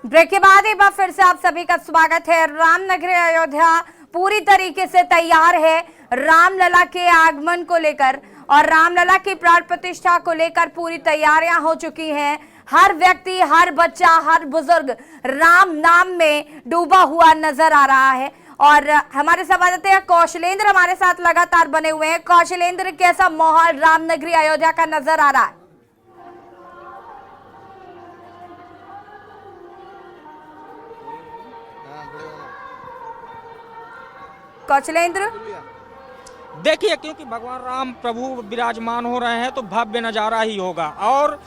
Break के बाद एक बार फिर से आप सभी का स्वागत है। रामनगरी अयोध्या पूरी तरीके से तैयार है रामलला के आगमन को लेकर और रामलला की प्राण प्रतिष्ठा को लेकर पूरी तैयारियां हो चुकी हैं। हर व्यक्ति, हर बच्चा, हर बुजुर्ग राम नाम में डूबा हुआ नजर आ रहा है और हमारे संवाददाता कौशलेंद्र हमारे साथ लगातार बने हुए हैं। कौशलेंद्र, कैसा माहौल रामनगरी अयोध्या का नजर आ रहा है? कौशलेंद्र, देखिए, क्योंकि भगवान राम प्रभु विराजमान हो रहे हैं तो भव्य नज़ारा ही होगा। और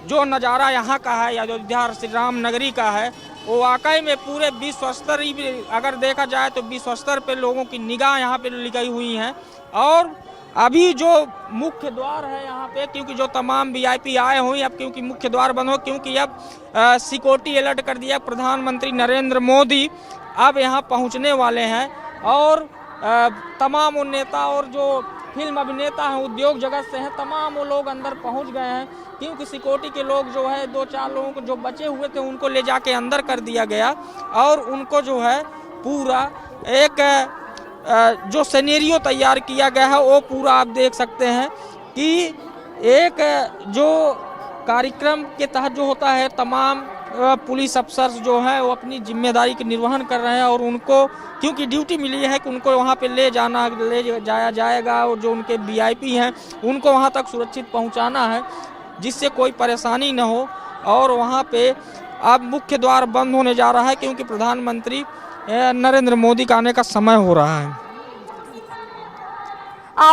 जो नज़ारा यहाँ का है, अयोध्या श्री राम नगरी का है, वो वाकई में पूरे विश्व स्तर ही अगर देखा जाए तो विश्व स्तर पे लोगों की निगाह यहाँ पे लगाई हुई हैं। और अभी जो मुख्य द्वार है यहाँ पे, क्योंकि जो तमाम वीआईपी आए हुए, अब क्योंकि मुख्य द्वार बंद हो, क्योंकि अब सिक्योरिटी अलर्ट कर दिया। प्रधानमंत्री नरेंद्र मोदी अब यहाँ पहुँचने वाले हैं और तमाम वो नेता और जो फिल्म अभिनेता हैं, उद्योग जगत से हैं, तमाम वो लोग अंदर पहुंच गए हैं। क्योंकि सिक्योरिटी के लोग जो है 2-4 लोगों को जो बचे हुए थे उनको ले जाके अंदर कर दिया गया और उनको जो है पूरा एक जो सिनेरियो तैयार किया गया है वो पूरा आप देख सकते हैं कि एक जो कार्यक्रम के तहत जो होता है, तमाम पुलिस अफसर जो हैं वो अपनी जिम्मेदारी के निर्वहन कर रहे हैं और उनको क्योंकि ड्यूटी मिली है कि उनको वहाँ पे ले जाया जाएगा और जो उनके वीआईपी हैं उनको वहाँ तक सुरक्षित पहुँचाना है जिससे कोई परेशानी न हो। और वहाँ पे अब मुख्य द्वार बंद होने जा रहा है क्योंकि प्रधानमंत्री नरेंद्र मोदी का आने का समय हो रहा है।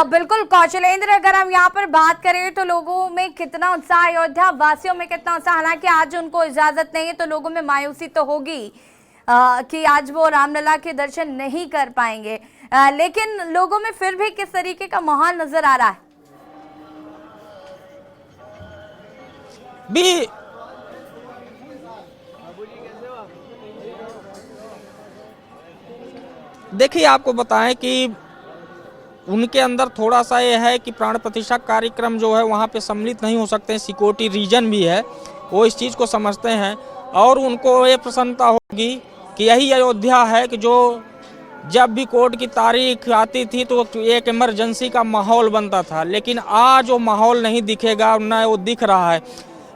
बिल्कुल कौशलेंद्र, अगर हम यहाँ पर बात करें तो लोगों में कितना उत्साह, अयोध्या वासियों में कितना उत्साह, हालांकि आज उनको इजाजत नहीं है तो लोगों में मायूसी तो होगी कि आज वो रामलला के दर्शन नहीं कर पाएंगे, लेकिन लोगों में फिर भी किस तरीके का माहौल नजर आ रहा है? देखिए, आपको बताएं कि उनके अंदर थोड़ा सा ये है कि प्राण प्रतिष्ठा कार्यक्रम जो है वहाँ पे सम्मिलित नहीं हो सकते हैं। सिक्योरिटी रीजन भी है, वो इस चीज़ को समझते हैं और उनको ये प्रसन्नता होगी कि यही अयोध्या है कि जो जब भी कोर्ट की तारीख आती थी तो एक इमरजेंसी का माहौल बनता था, लेकिन आज वो माहौल नहीं दिखेगा, न वो दिख रहा है।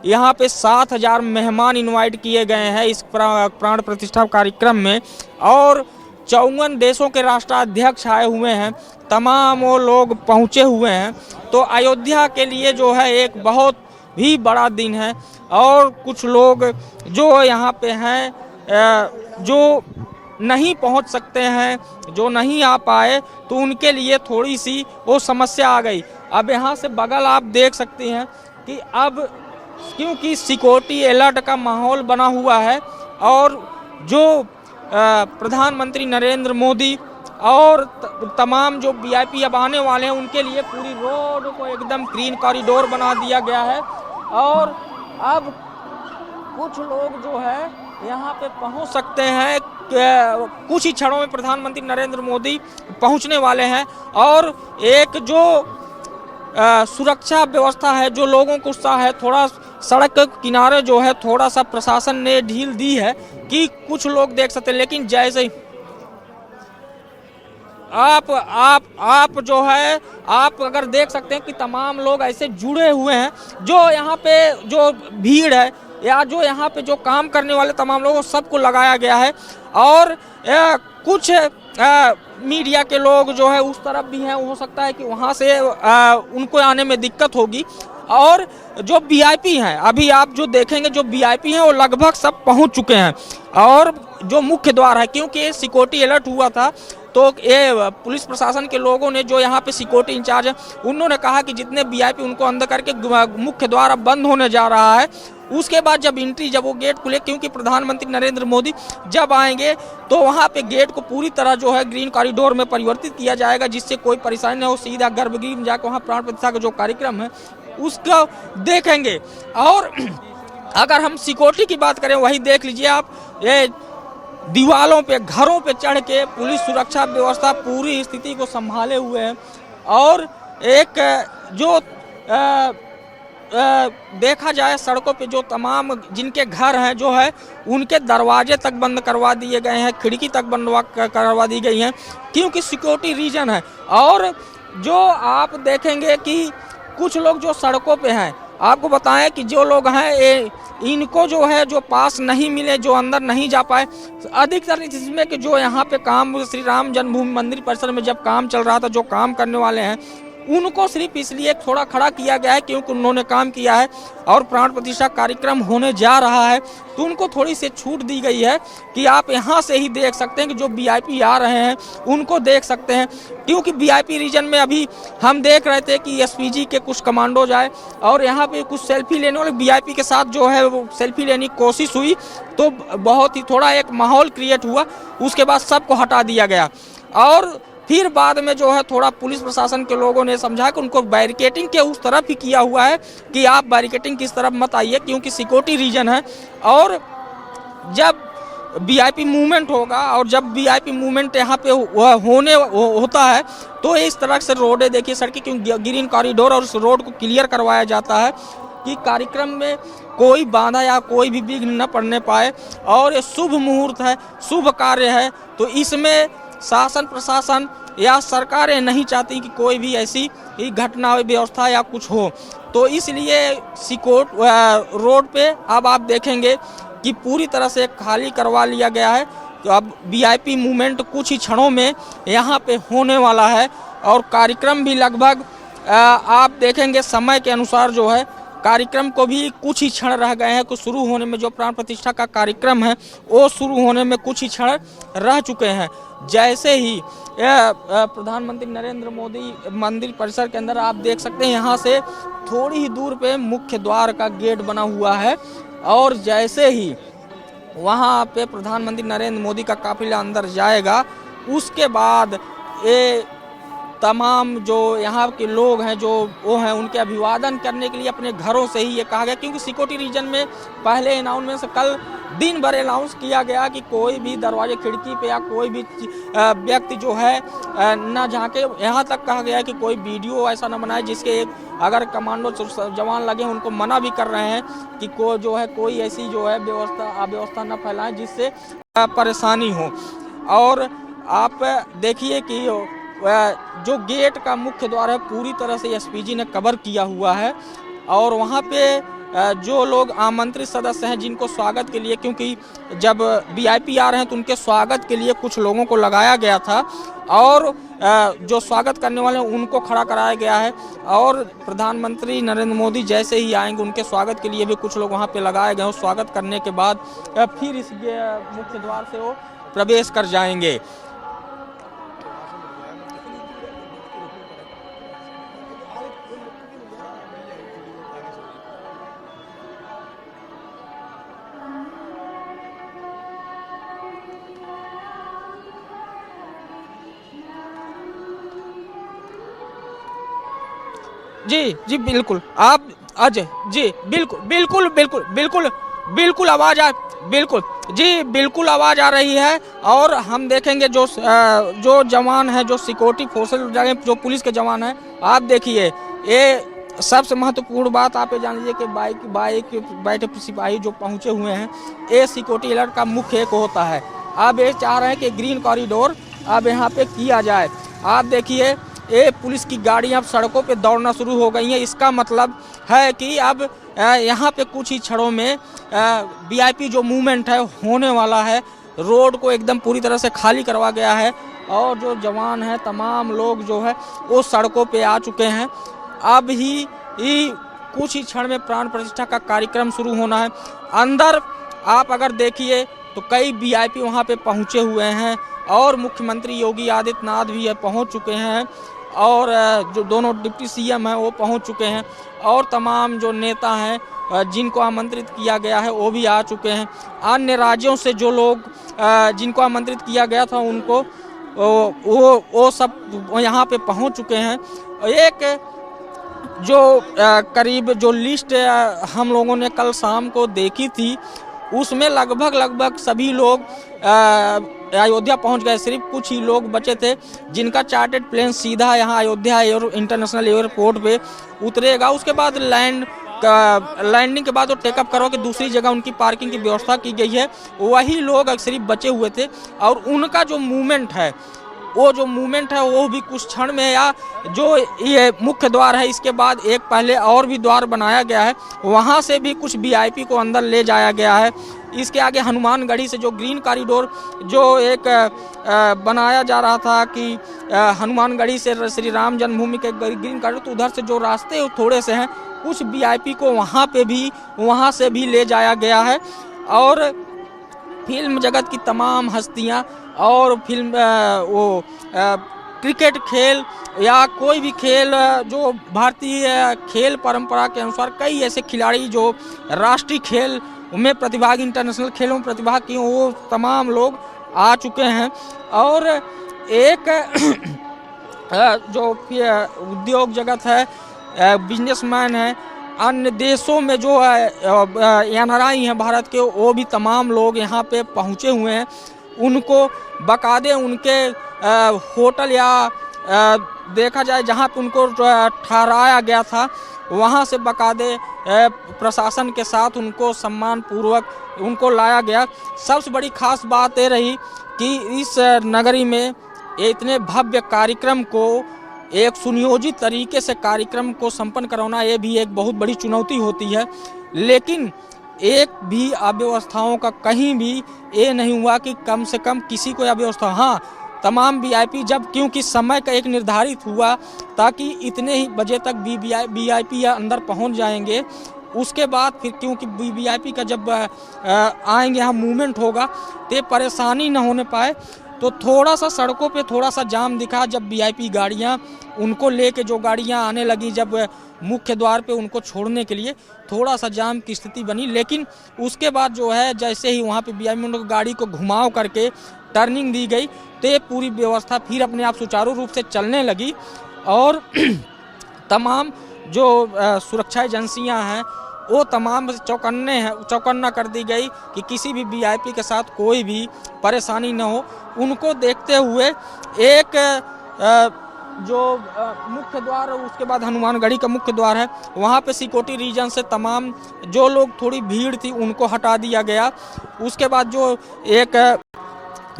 यहाँ पे 7,000 मेहमान इनवाइट किए गए हैं इस प्राण प्रतिष्ठा कार्यक्रम में और 54 देशों के राष्ट्राध्यक्ष आए हुए हैं, तमाम वो लोग पहुँचे हुए हैं। तो अयोध्या के लिए जो है एक बहुत ही बड़ा दिन है और कुछ लोग जो यहाँ पे हैं जो नहीं पहुँच सकते हैं, जो नहीं आ पाए, तो उनके लिए थोड़ी सी वो समस्या आ गई। अब यहाँ से बगल आप देख सकते हैं कि अब क्योंकि सिक्योरिटी अलर्ट का माहौल बना हुआ है और जो प्रधानमंत्री नरेंद्र मोदी और तमाम जो वीआईपी अब आने वाले हैं उनके लिए पूरी रोड को एकदम ग्रीन कॉरिडोर बना दिया गया है और अब कुछ लोग जो है यहाँ पे पहुँच सकते हैं। कुछ ही क्षणों में प्रधानमंत्री नरेंद्र मोदी पहुँचने वाले हैं और एक जो सुरक्षा व्यवस्था है, जो लोगों को उत्साह है, थोड़ा सड़क के किनारे जो है थोड़ा सा प्रशासन ने ढील दी है कि कुछ लोग देख सकते हैं, लेकिन जैसे ही आप जो है आप अगर देख सकते हैं कि तमाम लोग ऐसे जुड़े हुए हैं, जो यहाँ पे जो भीड़ है या जो यहाँ पे जो काम करने वाले तमाम लोगों सबको लगाया गया है और कुछ मीडिया के लोग जो है उस तरफ भी हैं, हो सकता है कि वहाँ से उनको आने में दिक्कत होगी। और जो वीआईपी हैं, अभी आप जो देखेंगे जो वीआईपी हैं वो लगभग सब पहुँच चुके हैं और जो मुख्य द्वार है, क्योंकि सिक्योरिटी अलर्ट हुआ था तो ये पुलिस प्रशासन के लोगों ने जो यहाँ पे सिक्योरिटी इंचार्ज है उन्होंने कहा कि जितने वीआईपी उनको अंदर करके मुख्य द्वार अब बंद होने जा रहा है। उसके बाद जब वो गेट खुले, क्योंकि प्रधानमंत्री नरेंद्र मोदी जब आएंगे तो वहाँ पे गेट को पूरी तरह जो है ग्रीन कॉरिडोर में परिवर्तित किया जाएगा जिससे कोई परेशानी न हो। सीधा गर्भगृह में जाकर वहाँ प्राण प्रतिष्ठा का जो कार्यक्रम है उसका देखेंगे। और अगर हम सिक्योरिटी की बात करें, वही देख लीजिए आप, ये दीवालों पे, घरों पे चढ़ के पुलिस सुरक्षा व्यवस्था पूरी स्थिति को संभाले हुए है और एक जो देखा जाए सड़कों पे जो तमाम जिनके घर हैं जो है उनके दरवाजे तक बंद करवा दिए गए हैं, खिड़की तक बंद करवा दी गई हैं, क्योंकि सिक्योरिटी रीजन है। और जो आप देखेंगे कि कुछ लोग जो सड़कों पे हैं, आपको बताएं कि जो लोग हैं इनको जो है जो पास नहीं मिले, जो अंदर नहीं जा पाए, अधिकतर इसमें कि जो यहाँ पे काम श्री राम जन्मभूमि मंदिर परिसर में जब काम चल रहा था, जो काम करने वाले हैं उनको सिर्फ इसलिए थोड़ा खड़ा किया गया है क्योंकि उन्होंने काम किया है और प्राण प्रतिष्ठा कार्यक्रम होने जा रहा है, तो उनको थोड़ी सी छूट दी गई है कि आप यहाँ से ही देख सकते हैं कि जो वीआईपी आ रहे हैं उनको देख सकते हैं। क्योंकि वीआईपी रीजन में अभी हम देख रहे थे कि एसपीजी के कुछ कमांडोज आए और यहाँ पे कुछ सेल्फी लेने वाले वीआईपी के साथ जो है वो सेल्फी लेने की कोशिश हुई, तो बहुत ही थोड़ा एक माहौल क्रिएट हुआ। उसके बाद सबको हटा दिया गया और फिर बाद में जो है थोड़ा पुलिस प्रशासन के लोगों ने समझा कि उनको बैरिकेटिंग के उस तरफ ही किया हुआ है कि आप बैरिकेटिंग की तरफ मत आइए, क्योंकि सिक्योरिटी रीजन है। और जब वीआईपी मूवमेंट होगा और जब वीआईपी मूवमेंट यहाँ पे होता है तो इस तरह से रोडें देखिए, सड़कें क्योंकि ग्रीन कॉरिडोर और उस रोड को क्लियर करवाया जाता है कि कार्यक्रम में कोई बाधा या कोई भी विघ्न न पड़ने पाए। और ये शुभ मुहूर्त है, शुभ कार्य है, तो इसमें शासन प्रशासन या सरकारें नहीं चाहती कि कोई भी ऐसी घटना व्यवस्था या कुछ हो, तो इसलिए सिकोट रोड पे अब आप देखेंगे कि पूरी तरह से खाली करवा लिया गया है। तो अब वीआईपी मूवमेंट कुछ ही क्षणों में यहाँ पे होने वाला है और कार्यक्रम भी लगभग आप देखेंगे समय के अनुसार जो है कार्यक्रम को भी कुछ ही क्षण रह गए हैं। कुछ शुरू होने में जो प्राण प्रतिष्ठा का कार्यक्रम है वो शुरू होने में कुछ ही क्षण रह चुके हैं। जैसे ही प्रधानमंत्री नरेंद्र मोदी मंदिर परिसर के अंदर आप देख सकते हैं, यहाँ से थोड़ी ही दूर पे मुख्य द्वार का गेट बना हुआ है और जैसे ही वहाँ पे प्रधानमंत्री नरेंद्र मोदी का काफिला अंदर जाएगा, उसके बाद ये तमाम जो यहाँ के लोग हैं जो वो हैं उनके अभिवादन करने के लिए अपने घरों से ही ये कहा गया, क्योंकि सिक्योरिटी रीजन में पहले अनाउंसमेंट से कल दिन भर अनाउंस किया गया कि कोई भी दरवाजे खिड़की पे या कोई भी व्यक्ति जो है न झांके। यहाँ तक कहा गया कि कोई वीडियो ऐसा न बनाए जिसके एक अगर कमांडो जवान लगे उनको मना भी कर रहे हैं कि जो है कोई ऐसी जो है अव्यवस्था न फैलाएं जिससे परेशानी हो। और आप देखिए कि जो गेट का मुख्य द्वार है पूरी तरह से एसपीजी ने कवर किया हुआ है और वहाँ पे जो लोग आमंत्रित सदस्य हैं जिनको स्वागत के लिए, क्योंकि जब वीआईपी आ रहे हैं तो उनके स्वागत के लिए कुछ लोगों को लगाया गया था और जो स्वागत करने वाले हैं उनको खड़ा कराया गया है। और प्रधानमंत्री नरेंद्र मोदी जैसे ही आएंगे उनके स्वागत के लिए भी कुछ लोग वहाँ पे लगाए गए हैं। स्वागत करने के बाद फिर इस मुख्य द्वार से वो प्रवेश कर जाएंगे। जी बिल्कुल, आप अजय जी बिल्कुल आवाज़ आ बिल्कुल आवाज़ आ रही है। और हम देखेंगे जो जवान है, जो सिक्योरिटी फोर्सेस जो पुलिस के जवान हैं, आप देखिए ये सबसे महत्वपूर्ण बात आप ये जान लीजिए कि बाइक बैठे सिपाही जो पहुंचे हुए हैं, ये सिक्योरिटी अलर्ट का मुख्य एक होता है। अब ये चाह रहे हैं कि ग्रीन कॉरिडोर अब यहाँ पे किया जाए। आप देखिए ये पुलिस की गाड़ियाँ अब सड़कों पे दौड़ना शुरू हो गई हैं। इसका मतलब है कि अब यहाँ पे कुछ ही क्षणों में वीआईपी जो मूवमेंट है होने वाला है। रोड को एकदम पूरी तरह से खाली करवा गया है और जो जवान हैं तमाम लोग जो है वो सड़कों पे आ चुके हैं। अब ही कुछ ही क्षण में प्राण प्रतिष्ठा का कार्यक्रम शुरू होना है। अंदर आप अगर देखिए तो कई वीआईपी वहाँ पे पहुँचे हुए हैं और मुख्यमंत्री योगी आदित्यनाथ भी पहुँच चुके हैं और जो दोनों डिप्टी सीएम हैं वो पहुंच चुके हैं और तमाम जो नेता हैं जिनको आमंत्रित किया गया है वो भी आ चुके हैं। अन्य राज्यों से जो लोग जिनको आमंत्रित किया गया था उनको वो सब यहाँ पे पहुंच चुके हैं। एक जो करीब जो लिस्ट हम लोगों ने कल शाम को देखी थी उसमें लगभग सभी लोग अयोध्या पहुंच गए। सिर्फ कुछ ही लोग बचे थे जिनका चार्टर्ड प्लेन सीधा यहाँ अयोध्या इंटरनेशनल एयरपोर्ट पे उतरेगा। उसके बाद लैंड लैंडिंग के बाद वो टेकअप करो कि दूसरी जगह उनकी पार्किंग की व्यवस्था की गई है, वही लोग सिर्फ बचे हुए थे। और उनका जो मूवमेंट है वो भी कुछ क्षण में, या जो ये मुख्य द्वार है इसके बाद एक पहले और भी द्वार बनाया गया है, वहाँ से भी कुछ वीआईपी को अंदर ले जाया गया है। इसके आगे हनुमानगढ़ी से जो ग्रीन कॉरिडोर जो एक बनाया जा रहा था कि हनुमानगढ़ी से श्री राम जन्मभूमि के ग्रीन कॉरिडोर, तो उधर से जो रास्ते थोड़े से हैं, कुछ वीआईपी को वहाँ से भी ले जाया गया है। और फिल्म जगत की तमाम हस्तियाँ और क्रिकेट खेल या कोई भी खेल, जो भारतीय खेल परंपरा के अनुसार कई ऐसे खिलाड़ी जो राष्ट्रीय खेल में प्रतिभाग, इंटरनेशनल खेलों में प्रतिभाग किए, वो तमाम लोग आ चुके हैं। और एक जो उद्योग जगत है, बिजनेसमैन है, अन्य देशों में जो एनआरआई हैं भारत के, वो भी तमाम लोग यहाँ पे पहुँचे हुए हैं। उनको बकायदे उनके होटल या देखा जाए जहाँ पे उनको ठहराया गया था, वहाँ से बकायदे प्रशासन के साथ उनको सम्मान पूर्वक उनको लाया गया। सबसे बड़ी खास बात ये रही कि इस नगरी में इतने भव्य कार्यक्रम को, एक सुनियोजित तरीके से कार्यक्रम को संपन्न कराना, ये भी एक बहुत बड़ी चुनौती होती है। लेकिन एक भी अव्यवस्थाओं का कहीं भी ये नहीं हुआ कि कम से कम किसी को अव्यवस्था। हाँ, तमाम वीआईपी, जब क्योंकि समय का एक निर्धारित हुआ ताकि इतने ही बजे तक वीआईपी अंदर पहुंच जाएंगे, उसके बाद फिर क्योंकि वीआईपी का जब आएंगे यहाँ मूवमेंट होगा तो परेशानी न होने पाए, तो थोड़ा सा सड़कों पे थोड़ा सा जाम दिखा। जब वीआईपी गाड़ियाँ उनको लेके जो गाड़ियाँ आने लगी, जब मुख्य द्वार पे उनको छोड़ने के लिए थोड़ा सा जाम की स्थिति बनी। लेकिन उसके बाद जो है, जैसे ही वहाँ पे वीआईपी गाड़ी को घुमाव करके टर्निंग दी गई, तो ये पूरी व्यवस्था फिर अपने आप सुचारू रूप से चलने लगी। और तमाम जो सुरक्षा एजेंसियाँ हैं वो तमाम चौकन्ना कर दी गई कि किसी भी वीआईपी के साथ कोई भी परेशानी न हो। उनको देखते हुए एक जो मुख्य द्वार, उसके बाद हनुमानगढ़ी का मुख्य द्वार है, वहाँ पे सिक्योरिटी रीजन से तमाम जो लोग, थोड़ी भीड़ थी, उनको हटा दिया गया। उसके बाद जो एक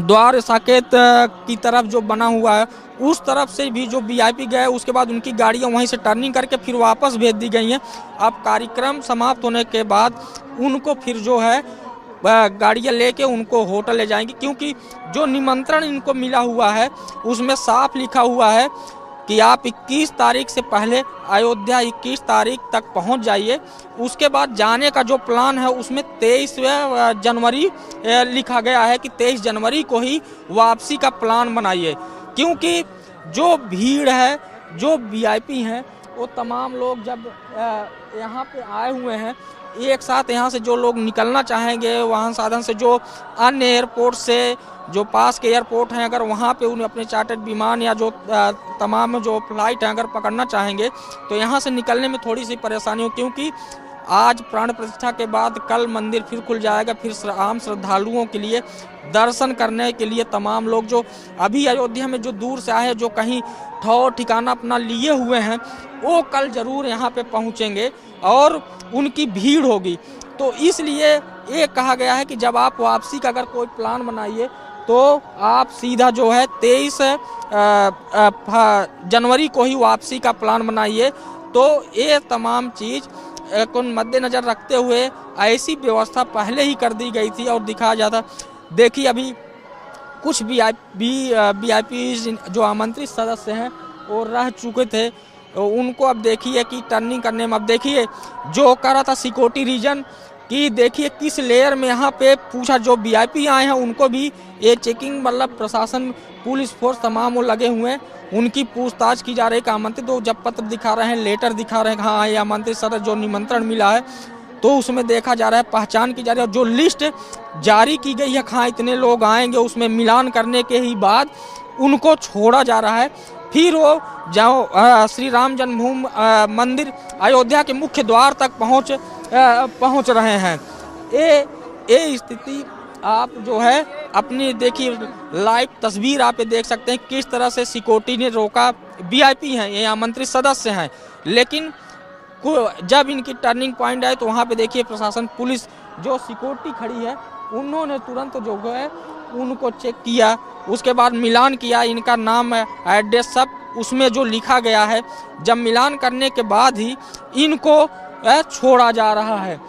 द्वार साकेत की तरफ जो बना हुआ है, उस तरफ से भी जो वीआईपी गए, उसके बाद उनकी गाड़ियां वहीं से टर्निंग करके फिर वापस भेज दी गई हैं। अब कार्यक्रम समाप्त होने के बाद उनको फिर जो है गाड़ियां लेके उनको होटल ले जाएंगी, क्योंकि जो निमंत्रण इनको मिला हुआ है उसमें साफ लिखा हुआ है कि आप 21 तारीख से पहले अयोध्या 21 तारीख तक पहुंच जाइए। उसके बाद जाने का जो प्लान है उसमें 23 जनवरी लिखा गया है कि 23 जनवरी को ही वापसी का प्लान बनाइए, क्योंकि जो भीड़ है, जो वीआईपी हैं, वो तमाम लोग जब यहाँ पे आए हुए हैं, एक साथ यहाँ से जो लोग निकलना चाहेंगे वाहन साधन से, जो अन्य एयरपोर्ट से, जो पास के एयरपोर्ट हैं, अगर वहाँ पे उन्हें अपने चार्टर्ड विमान या जो तमाम जो फ्लाइट हैं अगर पकड़ना चाहेंगे, तो यहाँ से निकलने में थोड़ी सी परेशानी हो, क्योंकि आज प्राण प्रतिष्ठा के बाद कल मंदिर फिर खुल जाएगा। फिर आम श्रद्धालुओं के लिए दर्शन करने के लिए तमाम लोग जो अभी अयोध्या में जो दूर से आए हैं, जो कहीं ठौर ठिकाना अपना लिए हुए हैं, वो कल ज़रूर यहाँ पे पहुँचेंगे और उनकी भीड़ होगी। तो इसलिए ये कहा गया है कि जब आप वापसी का अगर कोई प्लान बनाइए तो आप सीधा जो है 23 जनवरी को ही वापसी का प्लान बनाइए। तो ये तमाम चीज़ को मद्देनज़र रखते हुए ऐसी व्यवस्था पहले ही कर दी गई थी और दिखाया जाता। देखिए अभी कुछ वीआईपी जो आमंत्रित सदस्य हैं वो रह चुके थे, तो उनको अब देखिए कि टर्निंग करने में, अब देखिए जो कर रहा था सिक्योरिटी रीजन कि देखिए किस लेयर में यहाँ पे पूछा, जो वीआईपी आए हैं उनको भी ये चेकिंग, मतलब प्रशासन, पुलिस फोर्स तमाम वो लगे हुए हैं, उनकी पूछताछ की जा रही है। आमंत्रित तो जब पत्र दिखा रहे हैं, लेटर दिखा रहे हैं, हाँ ये आमंत्रित सदस्य जो निमंत्रण मिला है, तो उसमें देखा जा रहा है, पहचान की जा रही है, और जो लिस्ट जारी की गई है कहाँ इतने लोग आएंगे, उसमें मिलान करने के ही बाद उनको छोड़ा जा रहा है। फिर वो जाओ श्री राम जन्मभूमि मंदिर अयोध्या के मुख्य द्वार तक पहुँच रहे हैं। ये स्थिति आप जो है अपनी देखिए लाइव तस्वीर आप देख सकते हैं किस तरह से सिक्योरिटी ने रोका। वीआईपी हैं, ये आमंत्रित सदस्य हैं, लेकिन जब इनकी टर्निंग पॉइंट आए तो वहाँ पे देखिए प्रशासन पुलिस जो सिक्योरिटी खड़ी है उन्होंने तुरंत जो है उनको चेक किया, उसके बाद मिलान किया, इनका नाम एड्रेस सब उसमें जो लिखा गया है। जब मिलान करने के बाद ही इनको छोड़ा जा रहा है।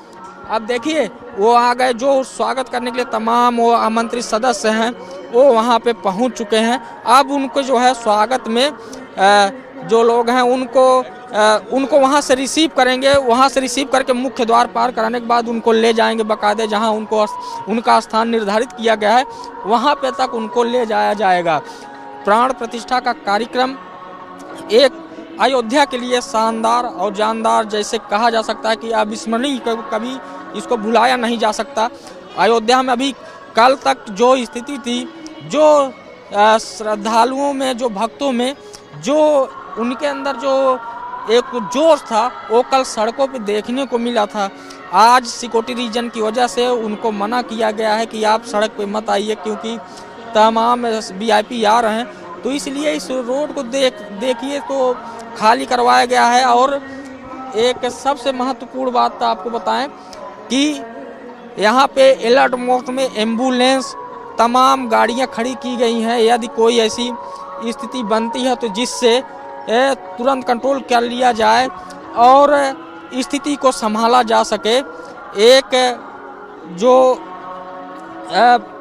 अब देखिए वो आ गए, जो स्वागत करने के लिए तमाम वो आमंत्रित सदस्य हैं वो वहाँ पे पहुँच चुके हैं। अब उनको जो है स्वागत में जो लोग हैं उनको वहाँ से रिसीव करेंगे। वहाँ से रिसीव करके मुख्य द्वार पार कराने के बाद उनको ले जाएंगे बाकायदे जहाँ उनका स्थान निर्धारित किया गया है वहाँ पे तक उनको ले जाया जाएगा। प्राण प्रतिष्ठा का कार्यक्रम एक अयोध्या के लिए शानदार और जानदार, जैसे कहा जा सकता है कि अविस्मरणीय, कभी इसको भुलाया नहीं जा सकता। अयोध्या में अभी कल तक जो स्थिति थी, जो श्रद्धालुओं में, जो भक्तों में, जो उनके अंदर जो एक जोश था वो कल सड़कों पे देखने को मिला था। आज सिक्योरिटी रीजन की वजह से उनको मना किया गया है कि आप सड़क पे मत आइए, क्योंकि तमाम वीआईपी आ रहे हैं। तो इसलिए इस रोड को देखिए तो खाली करवाया गया है। और एक सबसे महत्वपूर्ण बात आपको बताएं कि यहाँ पे अलर्ट मोड में एम्बुलेंस तमाम गाड़ियाँ खड़ी की गई हैं। यदि कोई ऐसी स्थिति बनती है तो जिससे तुरंत कंट्रोल कर लिया जाए और स्थिति को संभाला जा सके।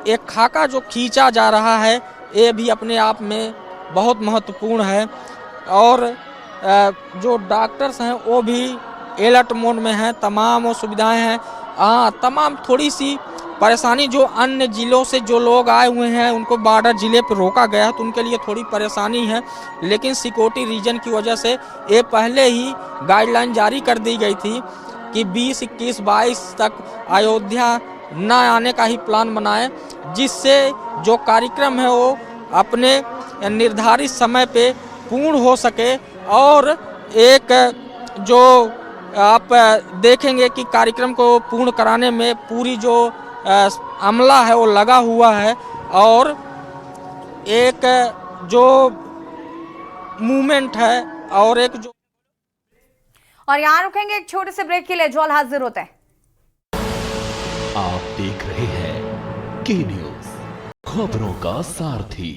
एक खाका जो खींचा जा रहा है ये भी अपने आप में बहुत महत्वपूर्ण है। और जो डॉक्टर्स हैं वो भी अलर्ट मोड में हैं, तमाम वो सुविधाएं हैं। तमाम थोड़ी सी परेशानी जो अन्य ज़िलों से जो लोग आए हुए हैं उनको बॉर्डर ज़िले पर रोका गया है तो उनके लिए थोड़ी परेशानी है, लेकिन सिक्योरिटी रीजन की वजह से ये पहले ही गाइडलाइन जारी कर दी गई थी कि 20, 21, 22 तक अयोध्या न आने का ही प्लान बनाएं, जिससे जो कार्यक्रम है वो अपने निर्धारित समय पे पूर्ण हो सके। और एक जो आप देखेंगे कि कार्यक्रम को पूर्ण कराने में पूरी जो अमला है वो लगा हुआ है। और एक जो मूवमेंट है और एक जो, और यहाँ रुकेंगे एक छोटे से ब्रेक के लिए, जॉल हाजिर होते हैं। आप देख रहे हैं के न्यूज़, खबरों का सारथी।